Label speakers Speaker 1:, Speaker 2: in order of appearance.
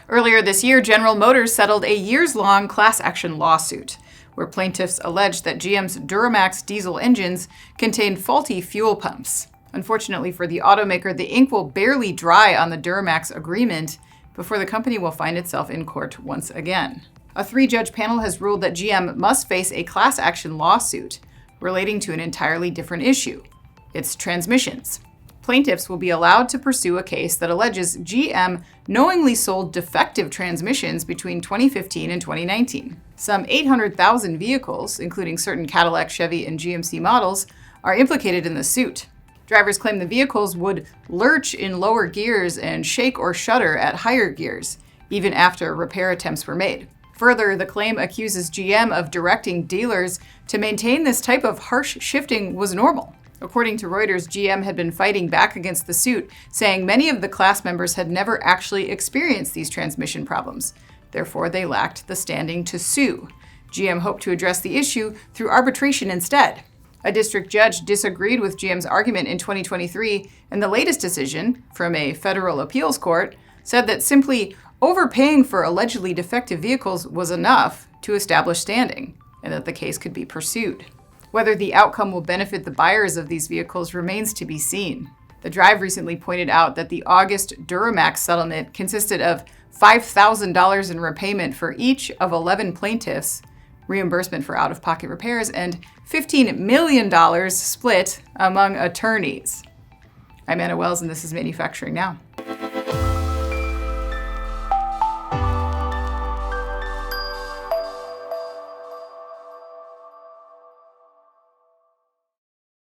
Speaker 1: Earlier this year, General Motors settled a years-long class action lawsuit, where plaintiffs alleged that GM's Duramax diesel engines contained faulty fuel pumps. Unfortunately for the automaker, the ink will barely dry on the Duramax agreement before the company will find itself in court once again. A 3-judge panel has ruled that GM must face a class action lawsuit relating to an entirely different issue: its transmissions. Plaintiffs will be allowed to pursue a case that alleges GM knowingly sold defective transmissions between 2015 and 2019. Some 800,000 vehicles, including certain Cadillac, Chevy, and GMC models, are implicated in the suit. Drivers claim the vehicles would lurch in lower gears and shake or shudder at higher gears, even after repair attempts were made. Further, the claim accuses GM of directing dealers to maintain this type of harsh shifting was normal. According to Reuters, GM had been fighting back against the suit, saying many of the class members had never actually experienced these transmission problems. Therefore, they lacked the standing to sue. GM hoped to address the issue through arbitration instead. A district judge disagreed with GM's argument in 2023, and the latest decision, from a federal appeals court, said that simply overpaying for allegedly defective vehicles was enough to establish standing, and that the case could be pursued. Whether the outcome will benefit the buyers of these vehicles remains to be seen. The Drive recently pointed out that the August Duramax settlement consisted of $5,000 in repayment for each of 11 plaintiffs, reimbursement for out-of-pocket repairs, and $15 million split among attorneys. I'm Anna Wells, and this is Manufacturing Now.